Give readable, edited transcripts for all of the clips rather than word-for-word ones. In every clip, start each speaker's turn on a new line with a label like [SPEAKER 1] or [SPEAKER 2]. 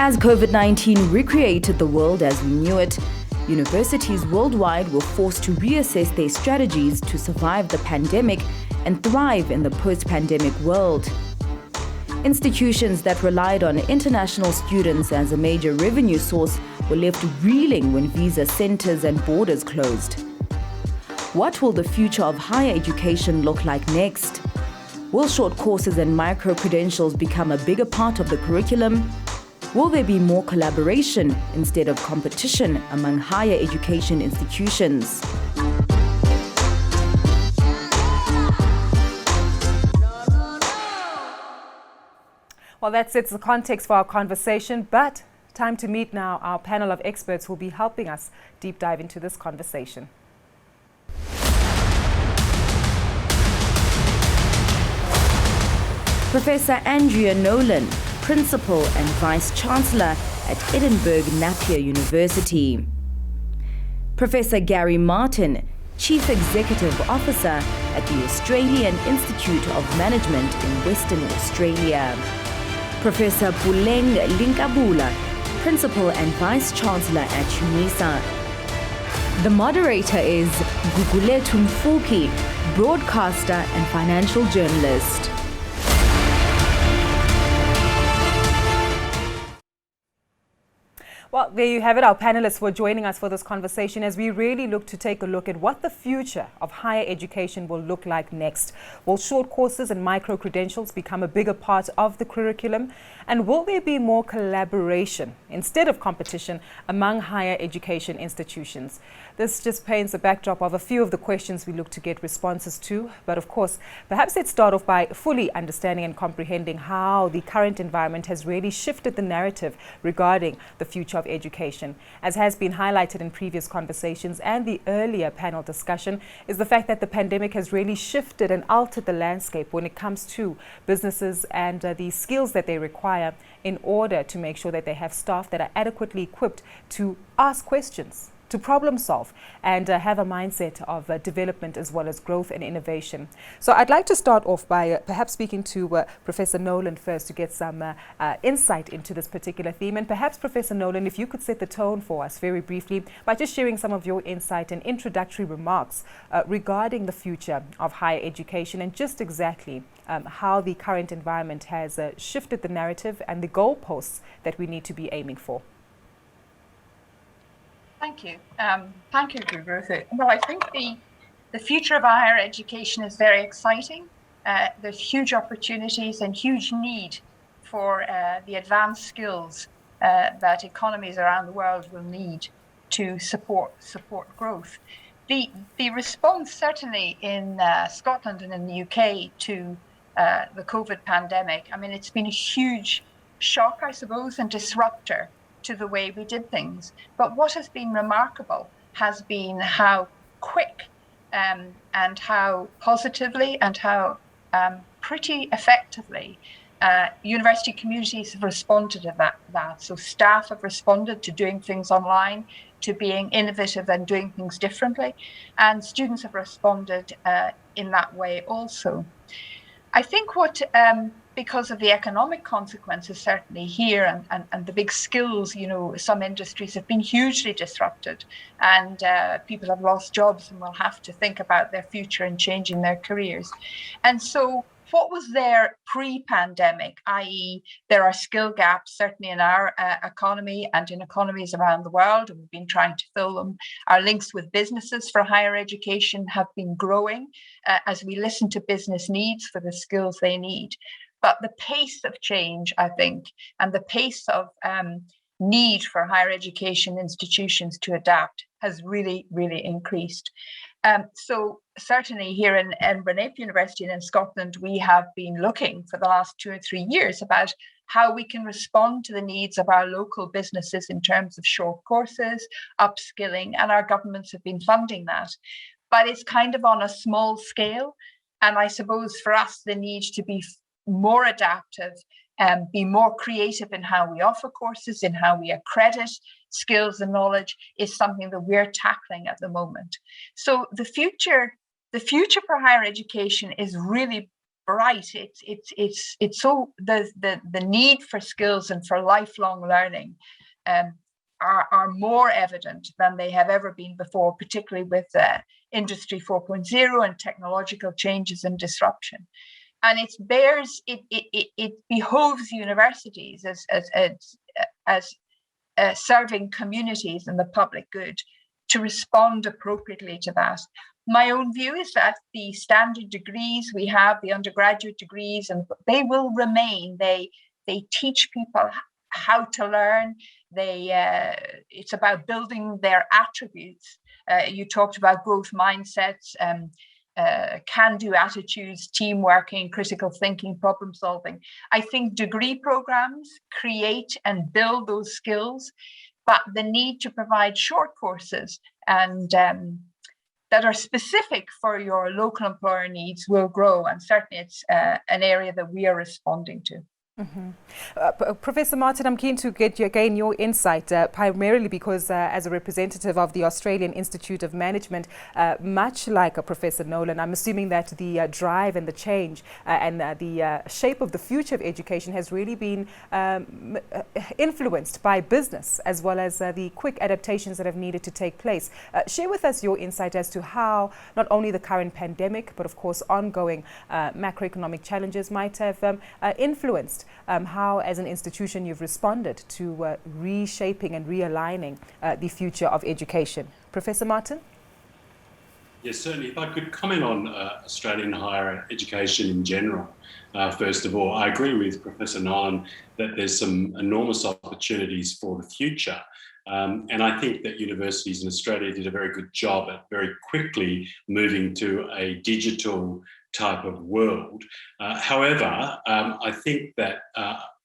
[SPEAKER 1] As COVID-19 recreated the world as we knew it, universities worldwide were forced to reassess their strategies to survive the pandemic and thrive in the post-pandemic world. Institutions that relied on international students as a major revenue source were left reeling when visa centers and borders closed. What will the future of higher education look like next? Will short courses and micro-credentials become a bigger part of the curriculum? Will there be more collaboration instead of competition among higher education institutions?
[SPEAKER 2] Well, that sets the context for our conversation, but time to meet now our panel of experts who will be helping us deep dive into this conversation.
[SPEAKER 1] Professor Andrea Nolan, Principal and Vice Chancellor at Edinburgh Napier University. Professor Gary Martin, Chief Executive Officer at the Australian Institute of Management in Western Australia. Professor Puleng Linkabula, Principal and Vice Chancellor at UNISA. The moderator is Gugulethu Mfuki, broadcaster and financial journalist.
[SPEAKER 2] Well, there you have it, our panelists for joining us for this conversation as we really look to take a look at what the future of higher education will look like next. Will short courses and micro-credentials become a bigger part of the curriculum? And will there be more collaboration instead of competition among higher education institutions? This just paints a backdrop of a few of the questions we look to get responses to. But of course, perhaps let's start off by fully understanding and comprehending how the current environment has really shifted the narrative regarding the future of education. As has been highlighted in previous conversations and the earlier panel discussion, is the fact that the pandemic has really shifted and altered the landscape when it comes to businesses and the skills that they require in order to make sure that they have staff that are adequately equipped to ask questions, to problem solve, and have a mindset of development as well as growth and innovation. So I'd like to start off by perhaps speaking to Professor Nolan first to get some insight into this particular theme. And perhaps, Professor Nolan, if you could set the tone for us very briefly by just sharing some of your insight and introductory remarks regarding the future of higher education and just exactly how the current environment has shifted the narrative and the goalposts that we need to be aiming for.
[SPEAKER 3] Thank you. Thank you, Guruth. Well, I think the future of higher education is very exciting. There's huge opportunities and huge need for the advanced skills that economies around the world will need to support growth. The response certainly in Scotland and in the UK to the COVID pandemic, I mean, it's been a huge shock, I suppose, and disruptor to the way we did things. But what has been remarkable has been how quick and how positively and how pretty effectively university communities have responded to that. So staff have responded to doing things online, to being innovative and doing things differently, and students have responded in that way also. I think because of the economic consequences certainly here and the big skills, some industries have been hugely disrupted and people have lost jobs and will have to think about their future and changing their careers. And so what was there pre-pandemic, i.e. there are skill gaps certainly in our economy and in economies around the world, and we've been trying to fill them. Our links with businesses for higher education have been growing as we listen to business needs for the skills they need. But the pace of change, I think, and the pace of need for higher education institutions to adapt has really, really increased. So certainly here in Edinburgh Napier University and in Scotland, we have been looking for the last 2 or 3 years about how we can respond to the needs of our local businesses in terms of short courses, upskilling, and our governments have been funding that. But it's kind of on a small scale. And I suppose for us, the need to be more adaptive and be more creative in how we offer courses, in how we accredit skills and knowledge is something that we're tackling at the moment. So the future for higher education is really right. It's so the need for skills and for lifelong learning are more evident than they have ever been before, particularly with Industry 4.0 and technological changes and disruption. And it behoves universities as serving communities and the public good to respond appropriately to that. My own view is that the standard degrees we have, the undergraduate degrees, and they will remain. They teach people how to learn. It's about building their attributes. You talked about growth mindsets, can-do attitudes, team working, critical thinking, problem solving. I think degree programs create and build those skills, but the need to provide short courses and that are specific for your local employer needs will grow. And certainly it's an area that we are responding to.
[SPEAKER 2] Mm-hmm. Professor Martin, I'm keen to gain your insight, primarily because as a representative of the Australian Institute of Management, much like Professor Nolan, I'm assuming that the drive and the change and the shape of the future of education has really been influenced by business as well as the quick adaptations that have needed to take place. Share with us your insight as to how not only the current pandemic, but of course ongoing macroeconomic challenges might have influenced how, as an institution, you've responded to reshaping and realigning the future of education. Professor Martin?
[SPEAKER 4] Yes, certainly. If I could comment on Australian higher education in general. First of all, I agree with Professor Nolan that there's some enormous opportunities for the future. And I think that universities in Australia did a very good job at very quickly moving to a digital type of world. However, I think that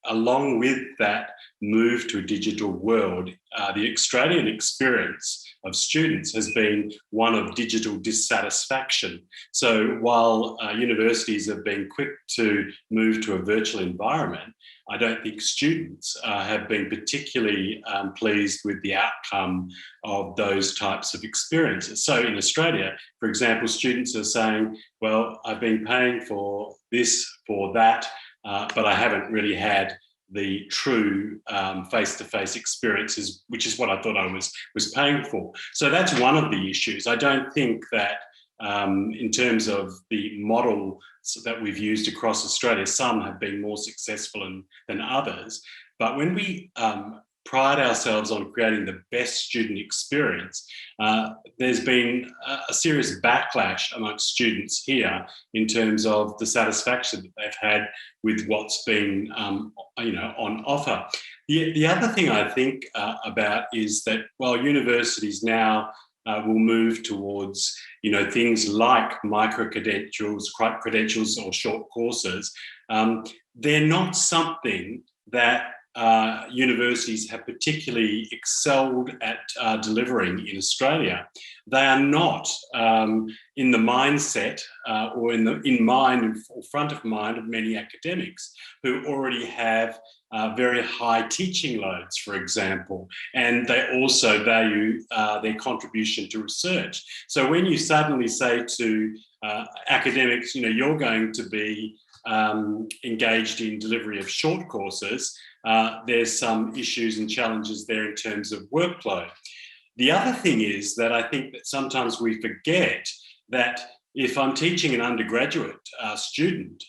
[SPEAKER 4] along with that move to a digital world, the Australian experience of students has been one of digital dissatisfaction. So while universities have been quick to move to a virtual environment, I don't think students have been particularly pleased with the outcome of those types of experiences. So in Australia, for example, students are saying, well, I've been paying for this, for that, but I haven't really had the true face-to-face experiences, which is what I thought I was paying for. So that's one of the issues. I don't think that in terms of the model that we've used across Australia, some have been more successful than others. But when we pride ourselves on creating the best student experience, there's been a serious backlash amongst students here in terms of the satisfaction that they've had with what's been on offer. The other thing I think about is that while universities now will move towards things like micro-credentials or short courses, they're not something that universities have particularly excelled at delivering in Australia. They are not in the mindset or in mind and front of mind of many academics who already have very high teaching loads, for example, and they also value their contribution to research. So when you suddenly say to academics, you're going to be engaged in delivery of short courses, there's some issues and challenges there in terms of workload. The other thing is that I think that sometimes we forget that if I'm teaching an undergraduate student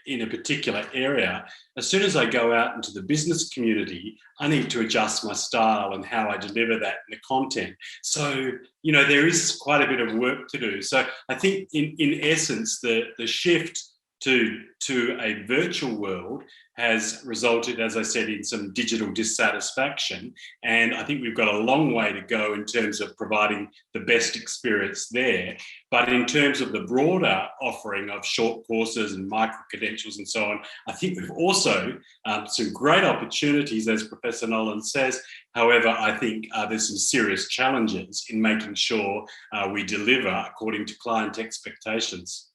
[SPEAKER 4] in a particular area, as soon as I go out into the business community, I need to adjust my style and how I deliver that in the content. So, there is quite a bit of work to do. So I think in essence, the shift to a virtual world has resulted, as I said, in some digital dissatisfaction. And I think we've got a long way to go in terms of providing the best experience there. But in terms of the broader offering of short courses and micro-credentials and so on, I think we've also some great opportunities, as Professor Nolan says. However, I think there's some serious challenges in making sure we deliver according to client expectations.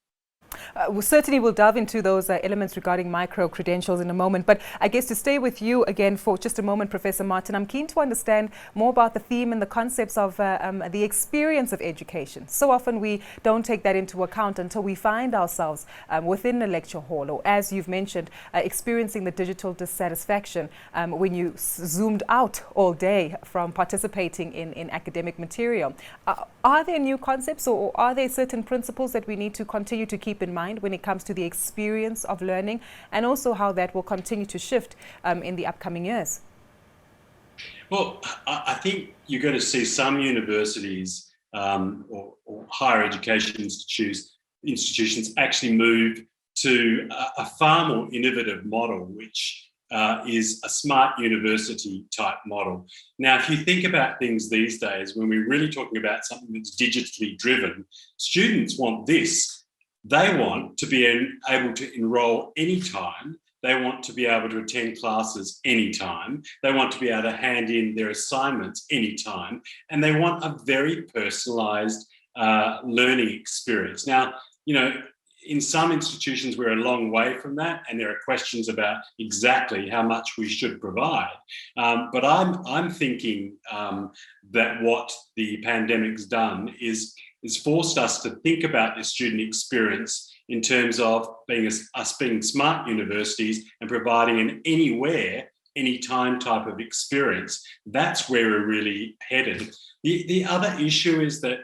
[SPEAKER 2] We certainly will delve into those elements regarding micro-credentials in a moment. But I guess to stay with you again for just a moment, Professor Martin, I'm keen to understand more about the theme and the concepts of the experience of education. So often we don't take that into account until we find ourselves within a lecture hall, or as you've mentioned, experiencing the digital dissatisfaction when you zoomed out all day from participating in academic material. Are there new concepts, or are there certain principles that we need to continue to keep in mind when it comes to the experience of learning, and also how that will continue to shift in the upcoming years?
[SPEAKER 4] Well, I think you're going to see some universities or higher education institutions actually move to a far more innovative model, which is a smart university type model. Now, if you think about things these days, when we're really talking about something that's digitally driven, students want this. They want to be able to enrol anytime. They want to be able to attend classes anytime. They want to be able to hand in their assignments anytime. And they want a very personalised learning experience. Now, in some institutions, we're a long way from that, and there are questions about exactly how much we should provide. But I'm thinking that what the pandemic's done is forced us to think about the student experience in terms of us being smart universities and providing an anywhere, anytime type of experience. That's where we're really headed. The other issue is that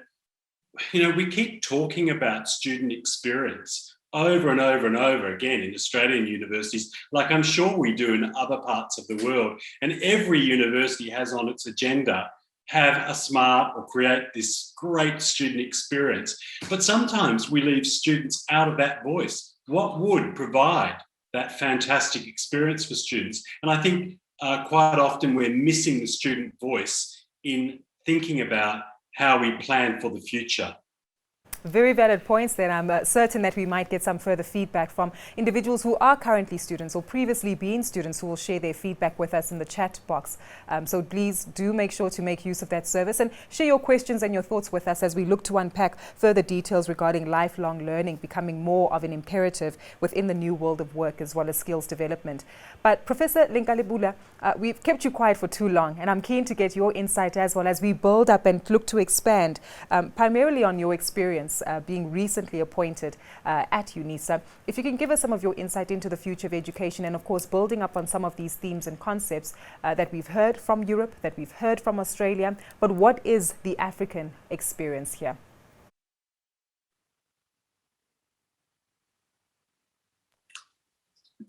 [SPEAKER 4] we keep talking about student experience over and over and over again in Australian universities, like I'm sure we do in other parts of the world. And every university has on its agenda have a smart or create this great student experience. But sometimes we leave students out of that voice. What would provide that fantastic experience for students? And I think quite often we're missing the student voice in thinking about how we plan for the future.
[SPEAKER 2] Very valid points there. I'm certain that we might get some further feedback from individuals who are currently students or previously been students who will share their feedback with us in the chat box. So please do make sure to make use of that service and share your questions and your thoughts with us as we look to unpack further details regarding lifelong learning becoming more of an imperative within the new world of work as well as skills development. But Professor Linkalebula, we've kept you quiet for too long, and I'm keen to get your insight as well as we build up and look to expand primarily on your experience being recently appointed at UNISA. If you can give us some of your insight into the future of education and, of course, building up on some of these themes and concepts that we've heard from Europe, that we've heard from Australia, but what is the African experience here?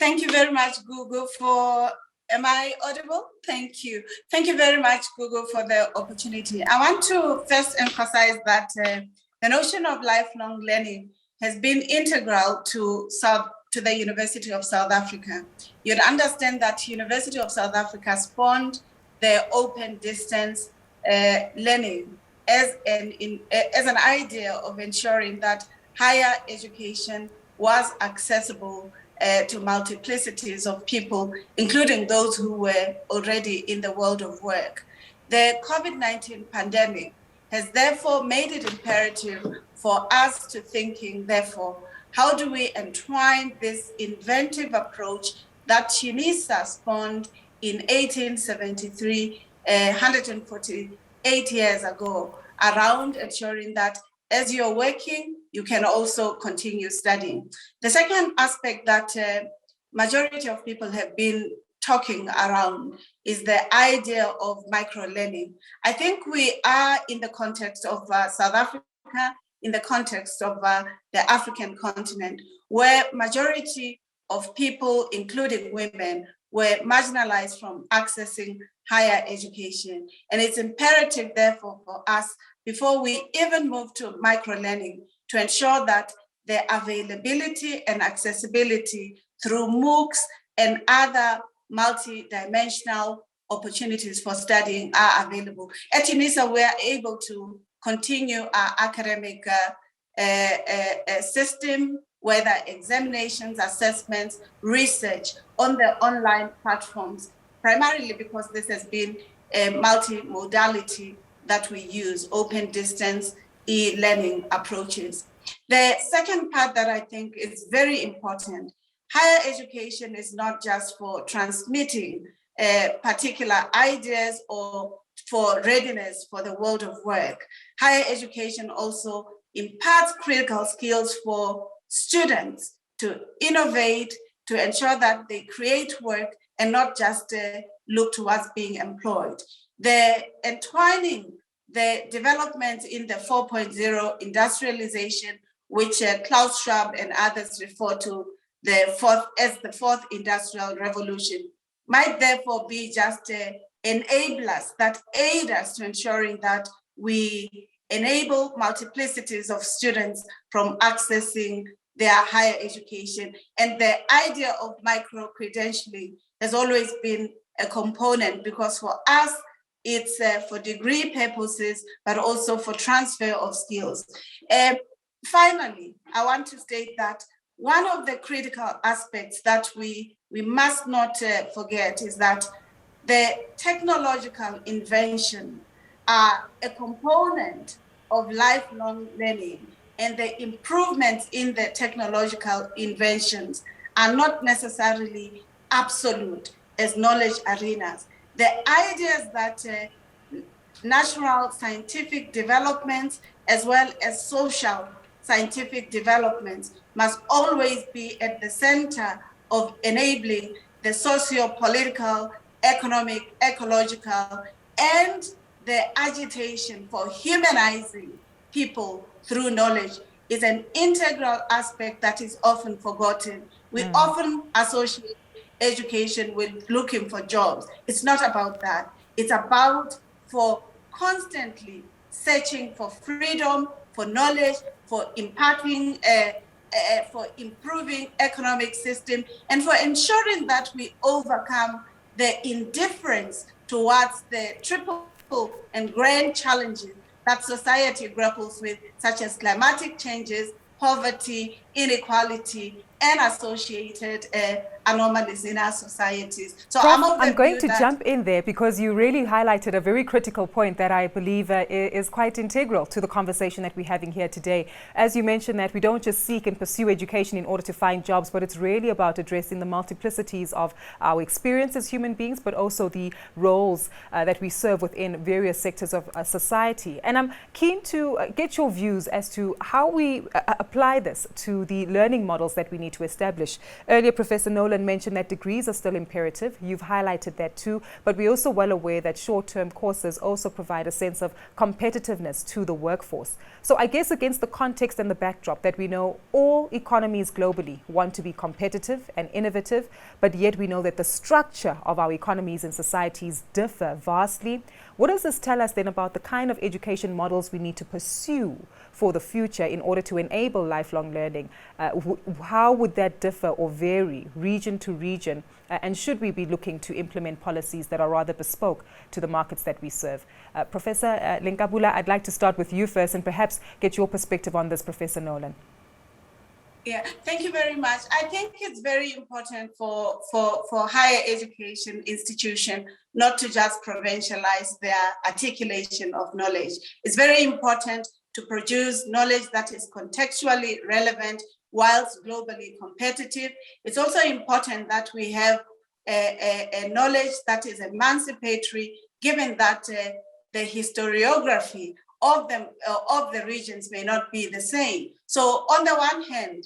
[SPEAKER 5] Thank you very much, Google, am I audible? Thank you. Thank you very much, Google, for the opportunity. I want to first emphasize that the notion of lifelong learning has been integral to the University of South Africa. You'd understand that University of South Africa spawned the open distance learning as an idea of ensuring that higher education was accessible to multiplicities of people, including those who were already in the world of work. The COVID-19 pandemic has therefore made it imperative for us to thinking, therefore, how do we entwine this inventive approach that UNISA spawned in 1873, 148 years ago, around ensuring that as you're working, you can also continue studying. The second aspect that majority of people have been talking around is the idea of micro-learning. I think we are in the context of South Africa, in the context of the African continent, where majority of people, including women, were marginalized from accessing higher education. And it's imperative, therefore, for us, before we even move to micro-learning, to ensure that the availability and accessibility through MOOCs and other multi-dimensional opportunities for studying are available. At UNISA, we are able to continue our academic system, whether examinations, assessments, research on the online platforms, primarily because this has been a multi-modality that we use, open distance e-learning approaches. The second part that I think is very important, higher education is not just for transmitting particular ideas or for readiness for the world of work. Higher education also imparts critical skills for students to innovate, to ensure that they create work and not just look towards being employed. The entwining the developments in the 4.0 industrialization, which Klaus Schwab and others refer to as the fourth industrial revolution, might therefore be just enablers that aid us to ensuring that we enable multiplicities of students from accessing their higher education. And the idea of micro-credentialing has always been a component, because for us, it's for degree purposes, but also for transfer of skills. Finally, I want to state that one of the critical aspects that we must not forget is that the technological invention are a component of lifelong learning, and the improvements in the technological inventions are not necessarily absolute as knowledge arenas. The ideas that national scientific developments as well as social scientific developments must always be at the center of enabling the socio-political, economic, ecological, and the agitation for humanizing people through knowledge is an integral aspect that is often forgotten. We often associate education with looking for jobs. It's not about that. It's about for constantly searching for freedom, for knowledge, for imparting, for improving economic system, and for ensuring that we overcome the indifference towards the triple and grand challenges that society grapples with, such as climatic changes, poverty, inequality, and associated anomalies in our societies. So
[SPEAKER 2] Prof, I'm going to jump in there because you really highlighted a very critical point that I believe is quite integral to the conversation that we're having here today. As you mentioned, that we don't just seek and pursue education in order to find jobs, but it's really about addressing the multiplicities of our experience as human beings, but also the roles that we serve within various sectors of society. And I'm keen to get your views as to how we apply this to the learning models that we need to establish. Earlier, Professor Nolan mentioned that degrees are still imperative. You've highlighted that too, but we're also well aware that short-term courses also provide a sense of competitiveness to the workforce. So I guess against the context and the backdrop that we know all economies globally want to be competitive and innovative, but yet we know that the structure of our economies and societies differ vastly. What does this tell us then about the kind of education models we need to pursue for the future in order to enable lifelong learning? How would that differ or vary region to region? And should we be looking to implement policies that are rather bespoke to the markets that we serve? Professor Lenkabula, I'd like to start with you first and perhaps get your perspective on this, Professor Nolan.
[SPEAKER 5] Yeah, thank you very much. I think it's very important for higher education institutions not to just provincialize their articulation of knowledge. It's very important to produce knowledge that is contextually relevant whilst globally competitive. It's also important that we have a knowledge that is emancipatory, given that the historiography of the regions may not be the same. So on the one hand,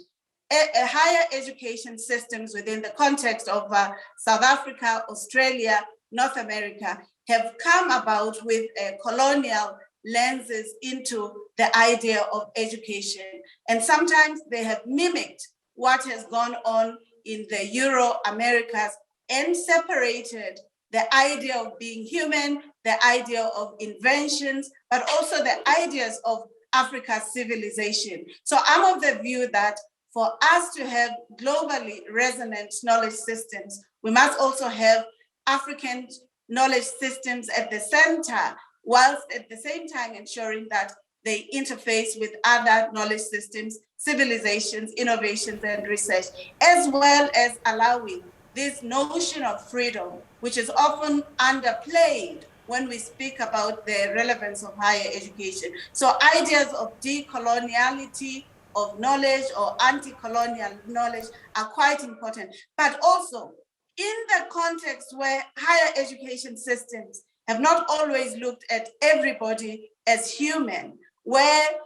[SPEAKER 5] a higher education systems within the context of South Africa, Australia, North America have come about with colonial lenses into the idea of education. And sometimes they have mimicked what has gone on in the Euro-Americas and separated the idea of being human, the idea of inventions, but also the ideas of Africa's civilization. So I'm of the view that for us to have globally resonant knowledge systems, we must also have African knowledge systems at the center, whilst at the same time ensuring that they interface with other knowledge systems, civilizations, innovations, and research, as well as allowing this notion of freedom, which is often underplayed when we speak about the relevance of higher education. So ideas of decoloniality, of knowledge or anti-colonial knowledge are quite important. But also, in the context where higher education systems have not always looked at everybody as human, where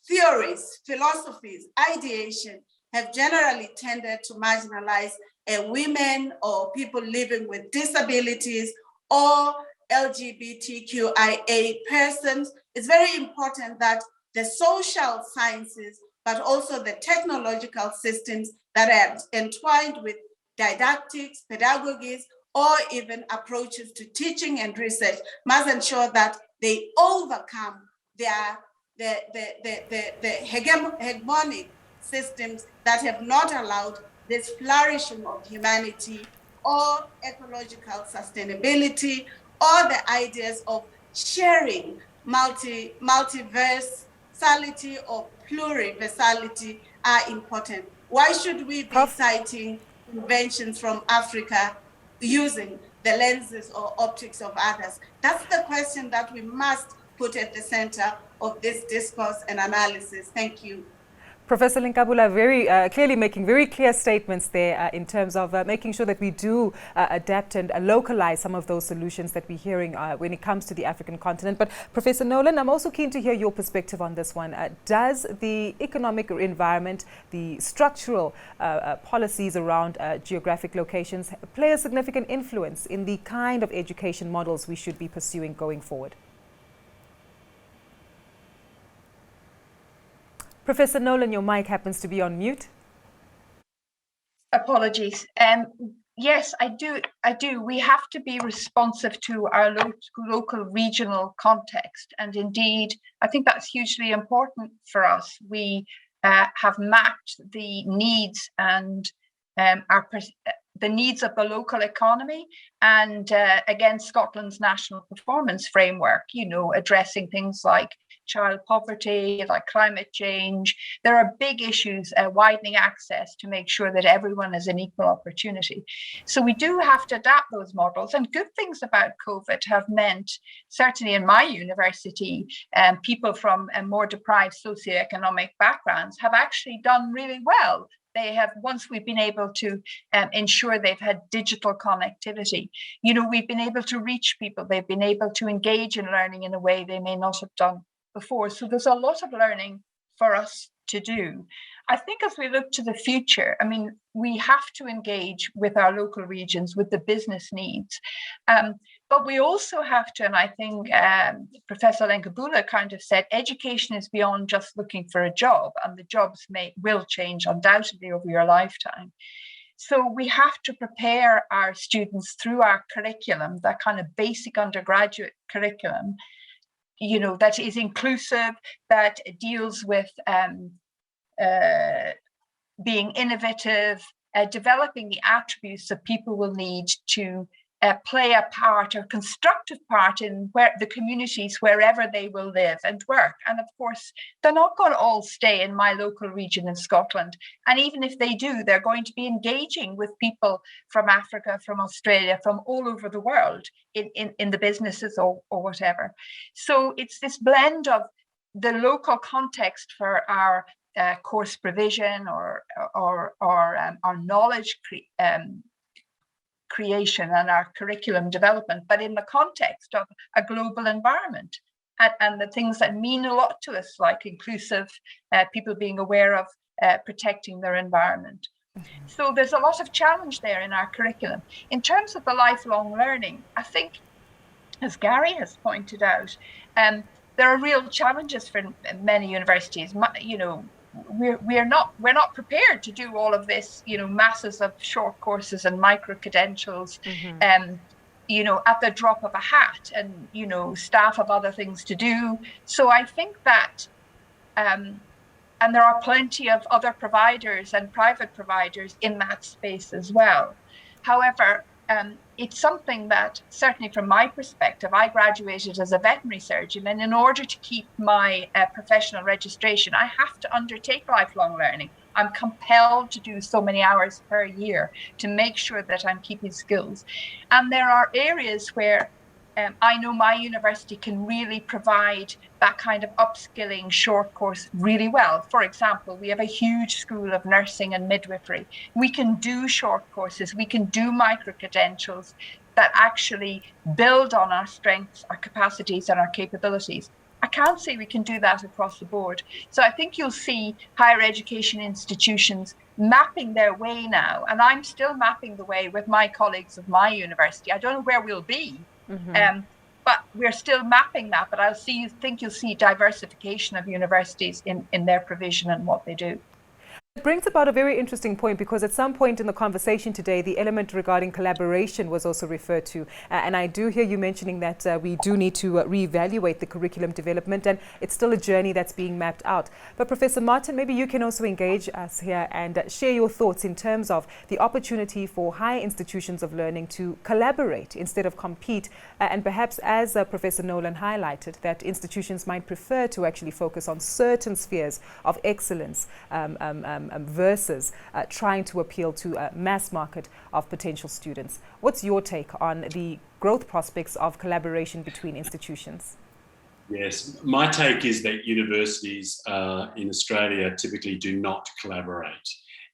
[SPEAKER 5] theories, philosophies, ideation have generally tended to marginalize women or people living with disabilities or LGBTQIA persons, it's very important that the social sciences, but also the technological systems that are entwined with didactics, pedagogies, or even approaches to teaching and research must ensure that they overcome the hegemonic systems that have not allowed this flourishing of humanity or ecological sustainability or the ideas of sharing multiversality or pluriversality are important. Why should we be citing inventions from Africa using the lenses or optics of others? That's the question that we must put at the center of this discourse and analysis. Thank you.
[SPEAKER 2] Professor Lenkabula, very clearly making very clear statements there in terms of making sure that we do adapt and localize some of those solutions that we're hearing when it comes to the African continent. But Professor Nolan, I'm also keen to hear your perspective on this one. Does the economic environment, the structural policies around geographic locations play a significant influence in the kind of education models we should be pursuing going forward? Professor Nolan, your mic happens to be on mute.
[SPEAKER 3] Apologies. Yes, I do. We have to be responsive to our local regional context. And indeed, I think that's hugely important for us. We have mapped the needs and the needs of the local economy and again, Scotland's national performance framework, addressing things like child poverty, like climate change. There are big issues, widening access to make sure that everyone has an equal opportunity. So we do have to adapt those models. And good things about COVID have meant, certainly in my university, people from more deprived socioeconomic backgrounds have actually done really well. They have, once we've been able to ensure they've had digital connectivity, we've been able to reach people. They've been able to engage in learning in a way they may not have done before. So there's a lot of learning for us to do. I think as we look to the future, we have to engage with our local regions, with the business needs. But we also have to, and I think Professor Lenkabula kind of said, education is beyond just looking for a job, and the jobs will change undoubtedly over your lifetime. So we have to prepare our students through our curriculum, that kind of basic undergraduate curriculum, that is inclusive, that deals with being innovative, developing the attributes that people will need to play a part, or constructive part in the communities wherever they will live and work. And of course, they're not going to all stay in my local region in Scotland. And even if they do, they're going to be engaging with people from Africa, from Australia, from all over the world in the businesses or whatever. So it's this blend of the local context for our course provision or our knowledge creation and our curriculum development, but in the context of a global environment and the things that mean a lot to us, like inclusive, people being aware of protecting their environment. So there's a lot of challenge there in our curriculum. In terms of the lifelong learning, I think, as Gary has pointed out, there are real challenges for many universities. We're not prepared to do all of this, masses of short courses and micro credentials, at the drop of a hat, and staff have other things to do. So I think that, and there are plenty of other providers and private providers in that space as well. However, it's something that, certainly from my perspective, I graduated as a veterinary surgeon, and in order to keep my professional registration, I have to undertake lifelong learning. I'm compelled to do so many hours per year to make sure that I'm keeping skills. And there are areas where I know my university can really provide that kind of upskilling short course really well. For example, we have a huge school of nursing and midwifery. We can do short courses, we can do micro-credentials that actually build on our strengths, our capacities, and our capabilities. I can't say we can do that across the board. So I think you'll see higher education institutions mapping their way now. And I'm still mapping the way with my colleagues of my university. I don't know where we'll be, but we're still mapping that. But think you'll see diversification of universities in their provision and what they do.
[SPEAKER 2] It brings about a very interesting point, because at some point in the conversation today, the element regarding collaboration was also referred to. And I do hear you mentioning that we do need to reevaluate the curriculum development, and it's still a journey that's being mapped out. But Professor Martin, maybe you can also engage us here and share your thoughts in terms of the opportunity for higher institutions of learning to collaborate instead of compete. And perhaps, as Professor Nolan highlighted, that institutions might prefer to actually focus on certain spheres of excellence versus trying to appeal to a mass market of potential students. What's your take on the growth prospects of collaboration between institutions?
[SPEAKER 4] Yes, my take is that universities in Australia typically do not collaborate.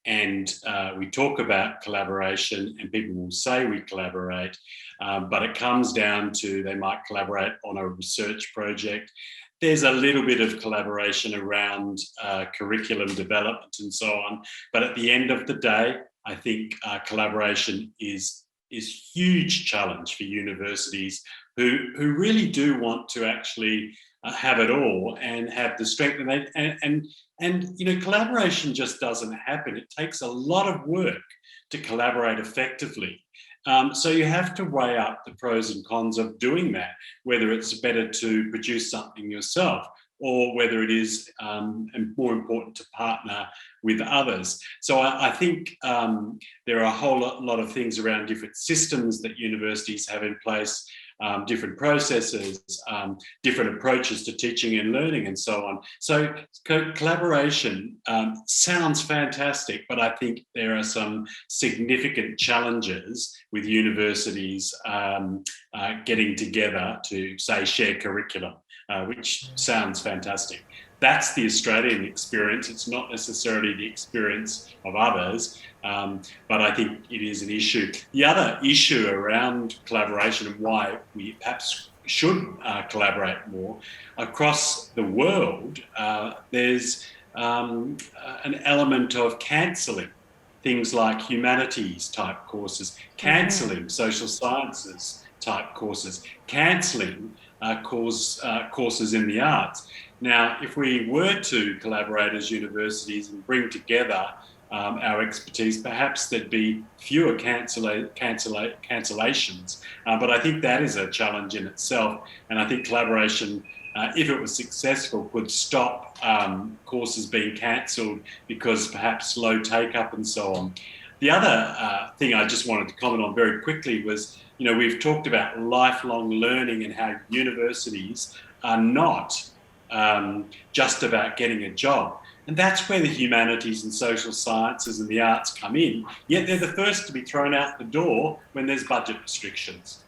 [SPEAKER 4] And we talk about collaboration and people will say we collaborate, but it comes down to they might collaborate on a research project. There's a little bit of collaboration around curriculum development and so on. But at the end of the day, I think collaboration is huge challenge for universities who really do want to actually have it all and have the strength. And you know, collaboration just doesn't happen. It takes a lot of work to collaborate effectively. So you have to weigh up the pros and cons of doing that, whether it's better to produce something yourself or whether it is more important to partner with others. So I think there are a whole lot of things around different systems that universities have in place, different processes, different approaches to teaching and learning and so on. So collaboration sounds fantastic, but I think there are some significant challenges with universities getting together to, say, share curriculum, which sounds fantastic. That's the Australian experience. It's not necessarily the experience of others, but I think it is an issue. The other issue around collaboration and why we perhaps should collaborate more across the world, there's an element of cancelling things like humanities type courses, cancelling social sciences type courses, cancelling courses in the arts. Now, if we were to collaborate as universities and bring together our expertise, perhaps there'd be fewer cancellations. But I think that is a challenge in itself. And I think collaboration, if it was successful, could stop courses being cancelled because perhaps low take-up and so on. The other thing I just wanted to comment on very quickly was, you know, we've talked about lifelong learning and how universities are not just about getting a job. And that's where the humanities and social sciences and the arts come in. Yet they're the first to be thrown out the door when there's budget restrictions.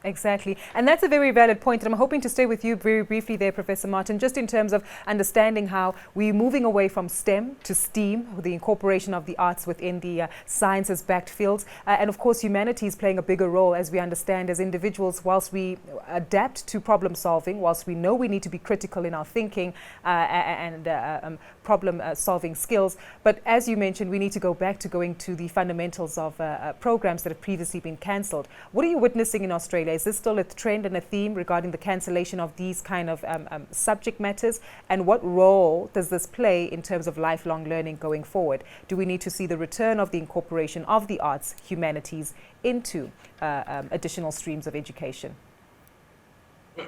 [SPEAKER 2] Exactly. And that's a very valid point. And I'm hoping to stay with you very briefly there, Professor Martin, just in terms of understanding how we're moving away from STEM to STEAM, with the incorporation of the arts within the sciences-backed fields. And of course, humanities playing a bigger role, as we understand, as individuals, whilst we adapt to problem solving, whilst we know we need to be critical in our thinking and problem solving skills. But as you mentioned, we need to go back to going to the fundamentals of programs that have previously been cancelled. What are you witnessing in Australia? Is this still a trend and a theme regarding the cancellation of these kind of subject matters? And what role does this play in terms of lifelong learning going forward? Do we need to see the return of the incorporation of the arts, humanities into additional streams of education?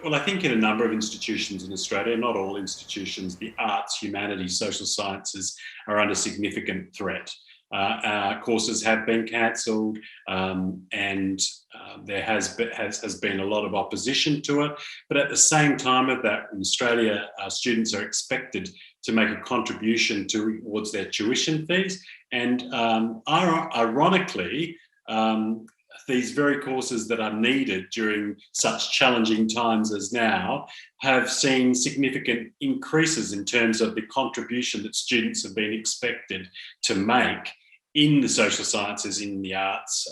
[SPEAKER 4] Well, I think in a number of institutions in Australia, not all institutions, the arts, humanities, social sciences are under significant threat. Courses have been cancelled and there has been a lot of opposition to it. But at the same time of that, in Australia, students are expected to make a contribution towards their tuition fees. And ironically, these very courses that are needed during such challenging times as now have seen significant increases in terms of the contribution that students have been expected to make in the social sciences, in the arts,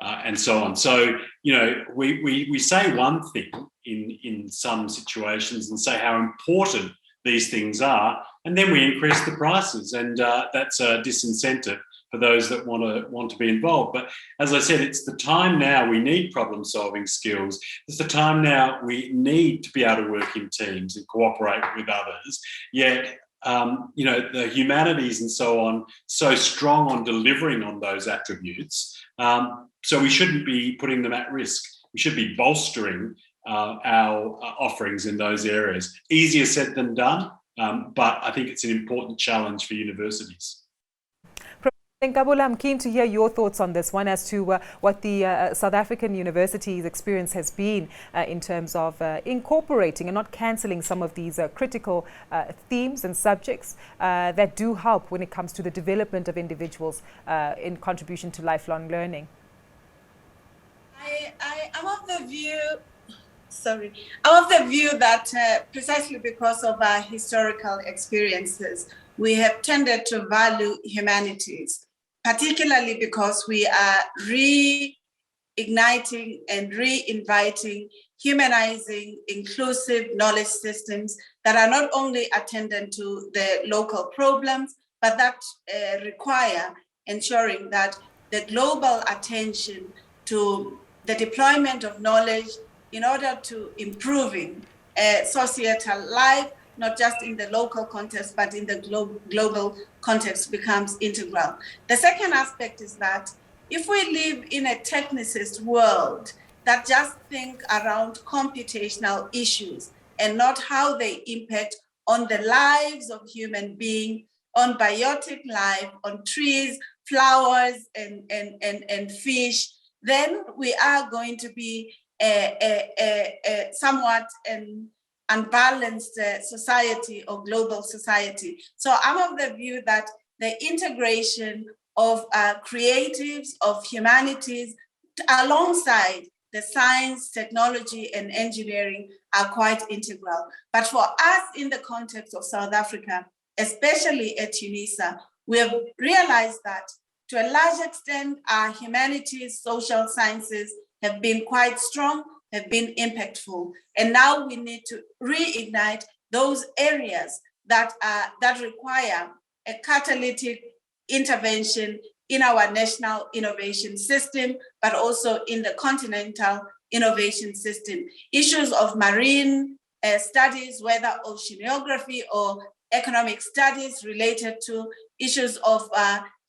[SPEAKER 4] and so on. So, you know, we say one thing in some situations and say how important these things are, and then we increase the prices, and that's a disincentive for those that want to be involved. But as I said, it's the time now we need problem-solving skills. It's the time now we need to be able to work in teams and cooperate with others. Yet, you know, the humanities and so on, so strong on delivering on those attributes. So we shouldn't be putting them at risk. We should be bolstering our offerings in those areas. Easier said than done, but I think it's an important challenge for universities.
[SPEAKER 2] Nkabula, I'm keen to hear your thoughts on this one as to what the South African university's experience has been in terms of incorporating and not cancelling some of these critical themes and subjects that do help when it comes to the development of individuals in contribution to lifelong learning.
[SPEAKER 5] I'm of the view that precisely because of our historical experiences, we have tended to value humanities, particularly because we are reigniting and re-inviting humanizing, inclusive knowledge systems that are not only attendant to the local problems, but that require ensuring that the global attention to the deployment of knowledge in order to improving societal life, not just in the local context, but in the global context becomes integral. The second aspect is that if we live in a technicist world that just think around computational issues and not how they impact on the lives of human beings, on biotic life, on trees, flowers, and fish, then we are going to be a somewhat unbalanced society or global society. So I'm of the view that the integration of creatives, of humanities, alongside the science, technology, and engineering are quite integral. But for us in the context of South Africa, especially at UNISA, we have realized that to a large extent, our humanities, social sciences have been quite strong, have been impactful. And now we need to reignite those areas that require a catalytic intervention in our national innovation system, but also in the continental innovation system. Issues of marine studies, whether oceanography or economic studies related to issues of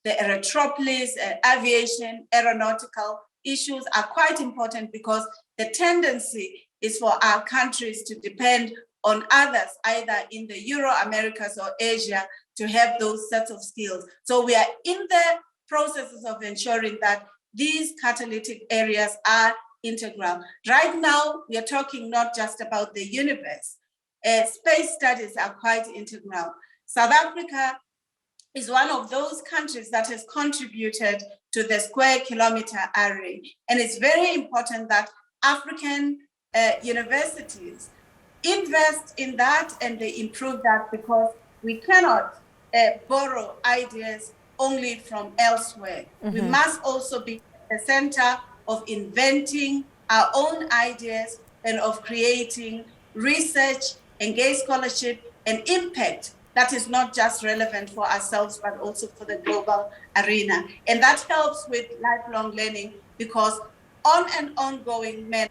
[SPEAKER 5] the electropolis, aviation, aeronautical issues are quite important because the tendency is for our countries to depend on others, either in the Euro-Americas or Asia, to have those sets of skills. So we are in the processes of ensuring that these catalytic areas are integral. Right now, we are talking not just about the universe. Space studies are quite integral. South Africa is one of those countries that has contributed to the square kilometer array. And it's very important that African universities invest in that and they improve that, because we cannot borrow ideas only from elsewhere. Mm-hmm. We must also be at the center of inventing our own ideas and of creating research, engaged scholarship, and impact that is not just relevant for ourselves, but also for the global arena. And that helps with lifelong learning, because on an ongoing manner,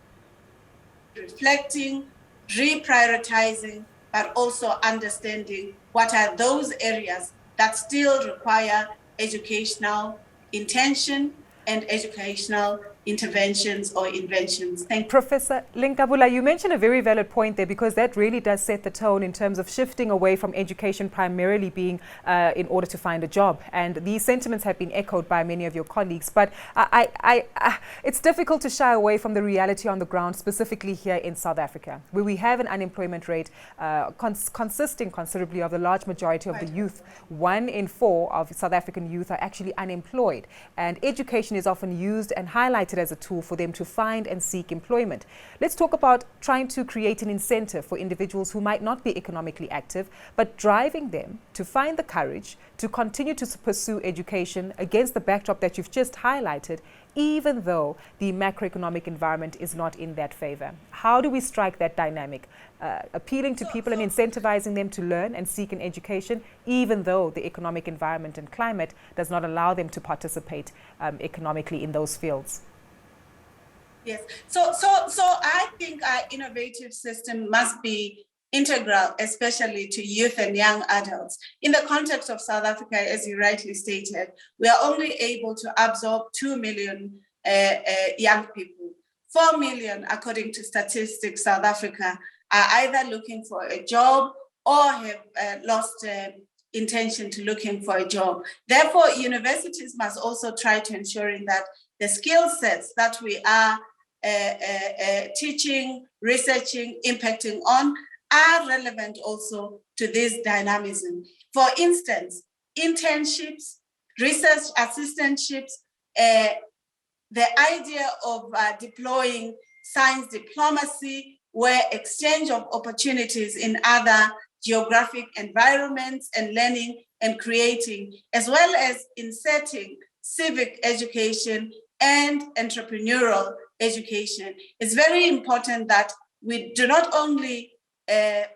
[SPEAKER 5] reflecting, reprioritizing, but also understanding what are those areas that still require educational intention and educational interventions or inventions. Thank you.
[SPEAKER 2] Professor Nkabula, you mentioned a very valid point there, because that really does set the tone in terms of shifting away from education primarily being in order to find a job. And these sentiments have been echoed by many of your colleagues. But it's difficult to shy away from the reality on the ground, specifically here in South Africa, where we have an unemployment rate consisting considerably of the large majority of the youth. 1 in 4 of South African youth are actually unemployed. And education is often used and highlighted highlighted as a tool for them to find and seek employment. Let's talk about trying to create an incentive for individuals who might not be economically active, but driving them to find the courage to continue to pursue education against the backdrop that you've just highlighted, even though the macroeconomic environment is not in that favor. How do we strike that dynamic? Appealing to people and incentivizing them to learn and seek an education, even though the economic environment and climate does not allow them to participate economically in those fields.
[SPEAKER 5] Yes. So I think our innovative system must be integral, especially to youth and young adults. In the context of South Africa, as you rightly stated, we are only able to absorb 2 million young people. 4 million, according to Statistics South Africa, are either looking for a job or have lost intention to looking for a job. Therefore, universities must also try to ensuring that the skill sets that we are teaching, researching, impacting on are relevant also to this dynamism. For instance, internships, research assistantships, the idea of deploying science diplomacy, where exchange of opportunities in other geographic environments and learning and creating, as well as inserting civic education and entrepreneurial education. It's very important that we do not only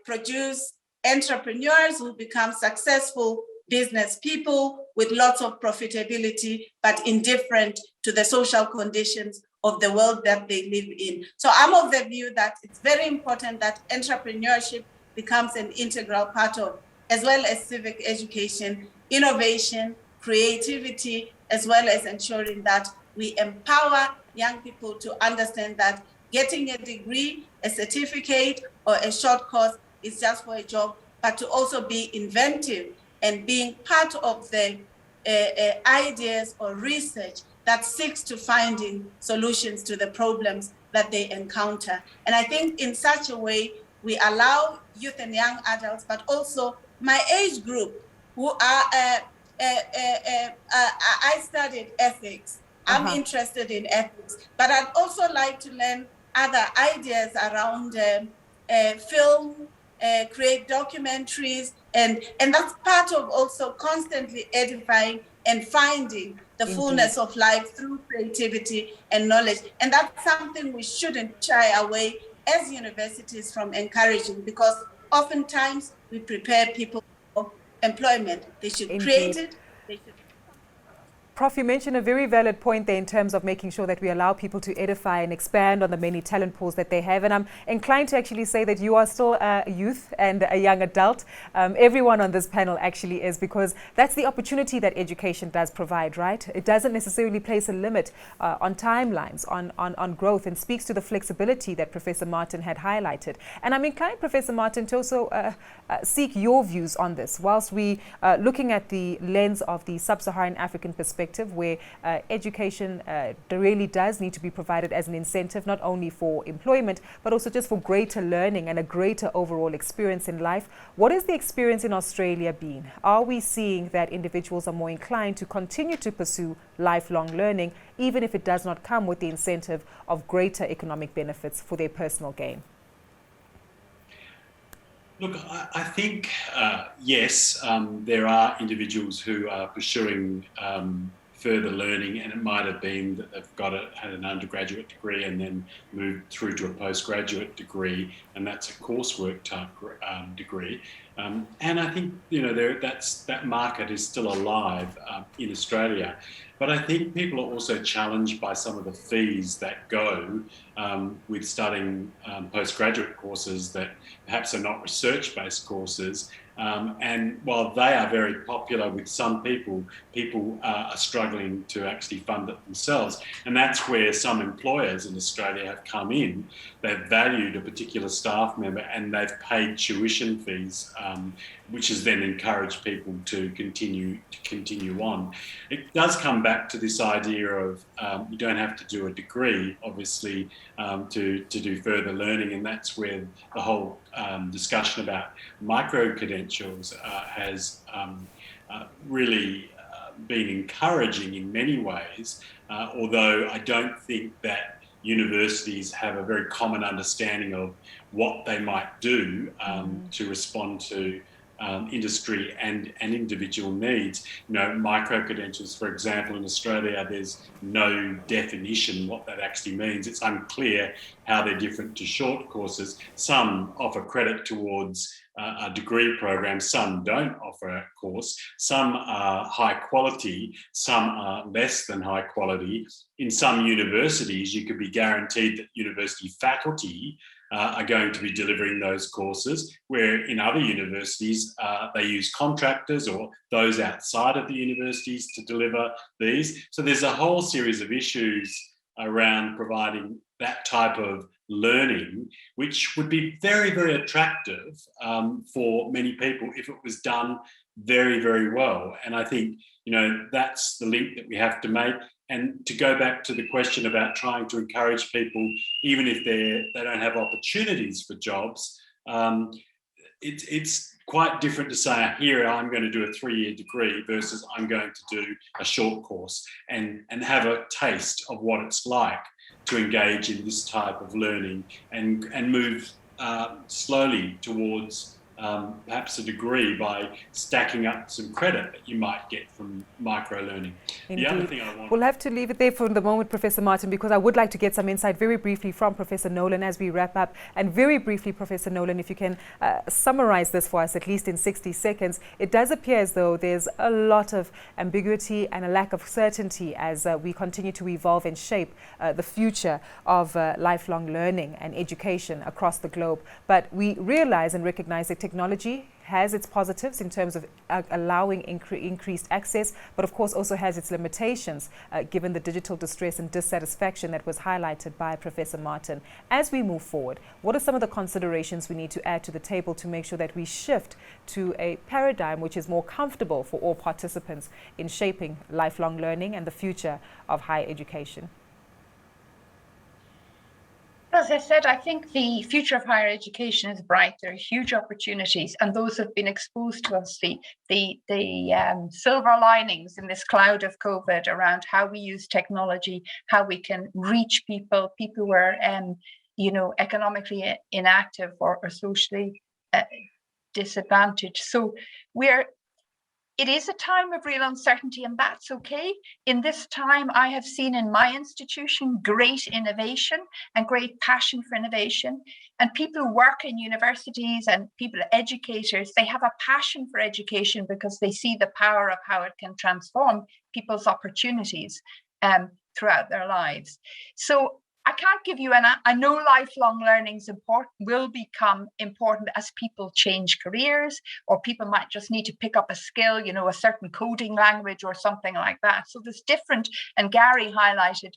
[SPEAKER 5] produce entrepreneurs who become successful business people with lots of profitability, but indifferent to the social conditions of the world that they live in. So I'm of the view that it's very important that entrepreneurship becomes an integral part of, as well as civic education, innovation, creativity, as well as ensuring that we empower young people to understand that getting a degree, a certificate, or a short course is just for a job, but to also be inventive and being part of the ideas or research that seeks to finding solutions to the problems that they encounter. And I think in such a way, we allow youth and young adults, but also my age group, who are, I studied ethics. I'm interested in ethics, but I'd also like to learn other ideas around film, create documentaries, and that's part of also constantly edifying and finding the fullness of life through creativity and knowledge. And that's something we shouldn't shy away as universities from encouraging, because oftentimes we prepare people for employment. They should create it. They should.
[SPEAKER 2] Prof, you mentioned a very valid point there in terms of making sure that we allow people to edify and expand on the many talent pools that they have. And I'm inclined to actually say that you are still a youth and a young adult. Everyone on this panel actually is, because that's the opportunity that education does provide, right? It doesn't necessarily place a limit on timelines, on growth, and speaks to the flexibility that Professor Martin had highlighted. And I'm inclined, Professor Martin, to also seek your views on this, whilst we looking at the lens of the sub-Saharan African perspective, where education really does need to be provided as an incentive, not only for employment, but also just for greater learning and a greater overall experience in life. What has the experience in Australia been? Are we seeing that individuals are more inclined to continue to pursue lifelong learning, even if it does not come with the incentive of greater economic benefits for their personal gain?
[SPEAKER 4] Look, I think, yes, there are individuals who are pursuing further learning, and it might have been that they've had an undergraduate degree and then moved through to a postgraduate degree, and that's a coursework type degree. And I think, that market is still alive in Australia. But I think people are also challenged by some of the fees that go with studying postgraduate courses that perhaps are not research-based courses. And while they are very popular with some people, people are struggling to actually fund it themselves. And that's where some employers in Australia have come in. They've valued a particular staff member and they've paid tuition fees, which has then encouraged people to continue on. It does come back to this idea of you don't have to do a degree, obviously, to do further learning, and that's where the whole discussion about micro-credentials has really been encouraging in many ways, although I don't think that universities have a very common understanding of what they might do to respond to industry and individual needs. Micro-credentials, for example, in Australia, there's no definition what that actually means. It's unclear how they're different to short courses. Some offer credit towards a degree program, some don't offer a course, some are high quality, some are less than high quality. In some universities, you could be guaranteed that university faculty are going to be delivering those courses, where in other universities, they use contractors or those outside of the universities to deliver these. So there's a whole series of issues around providing that type of learning, which would be very, very attractive for many people if it was done very, very well. And I think, that's the link that we have to make. And to go back to the question about trying to encourage people, even if they don't have opportunities for jobs, it's quite different to say, here, I'm going to do a 3-year degree versus I'm going to do a short course and have a taste of what it's like to engage in this type of learning and move slowly towards perhaps a degree by stacking up some credit that you might get from micro-learning.
[SPEAKER 2] Indeed.
[SPEAKER 4] The other thing I want...
[SPEAKER 2] We'll have to leave it there for the moment, Professor Martin, because I would like to get some insight very briefly from Professor Nolan as we wrap up. And very briefly, Professor Nolan, if you can summarize this for us, at least in 60 seconds. It does appear as though there's a lot of ambiguity and a lack of certainty as we continue to evolve and shape the future of lifelong learning and education across the globe. But we realize and recognize that technology has its positives in terms of allowing increased access, but of course also has its limitations given the digital distress and dissatisfaction that was highlighted by Professor Martin. As we move forward, what are some of the considerations we need to add to the table to make sure that we shift to a paradigm which is more comfortable for all participants in shaping lifelong learning and the future of higher education?
[SPEAKER 3] As I said, I think the future of higher education is bright. There are huge opportunities, and those have been exposed to us. The silver linings in this cloud of COVID around how we use technology, how we can reach people who are, economically inactive or socially disadvantaged. So it is a time of real uncertainty, and that's okay. In this time, I have seen in my institution great innovation and great passion for innovation. And people who work in universities and people, educators, they have a passion for education because they see the power of how it can transform people's opportunities throughout their lives. So I can't give you I know lifelong learning is important, will become important as people change careers, or people might just need to pick up a skill, a certain coding language or something like that. So there's different, and Gary highlighted,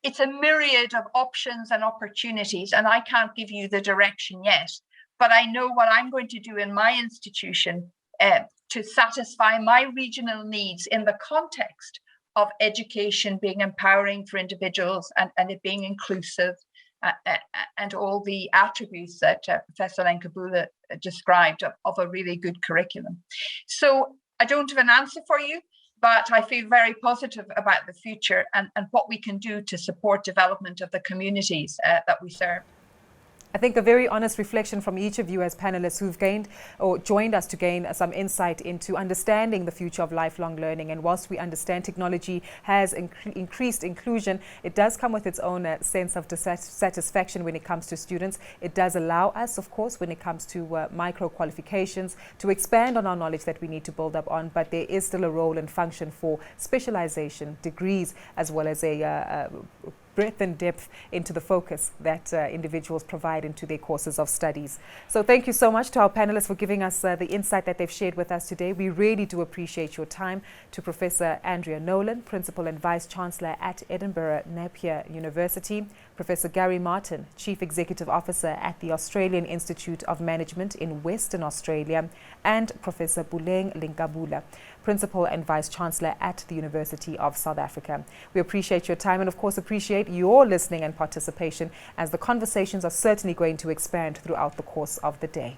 [SPEAKER 3] it's a myriad of options and opportunities, and I can't give you the direction yet, but I know what I'm going to do in my institution to satisfy my regional needs in the context of education being empowering for individuals and it being inclusive and all the attributes that Professor Lenkabula described of a really good curriculum. So I don't have an answer for you, but I feel very positive about the future and what we can do to support development of the communities that we serve.
[SPEAKER 2] I think a very honest reflection from each of you as panelists who've gained or joined us to gain some insight into understanding the future of lifelong learning. And whilst we understand technology has increased inclusion, it does come with its own sense of dissatisfaction when it comes to students. It does allow us, of course, when it comes to micro qualifications, to expand on our knowledge that we need to build up on, but there is still a role and function for specialization, degrees, as well as a breadth and depth into the focus that individuals provide into their courses of studies. So thank you so much to our panelists for giving us the insight that they've shared with us today. We really do appreciate your time. To Professor Andrea Nolan, Principal and Vice Chancellor at Edinburgh Napier University, Professor Gary Martin, Chief Executive Officer at the Australian Institute of Management in Western Australia, and Professor Buleng Lenkabula, Principal and Vice Chancellor at the University of South Africa. We appreciate your time and of course appreciate your listening and participation, as the conversations are certainly going to expand throughout the course of the day.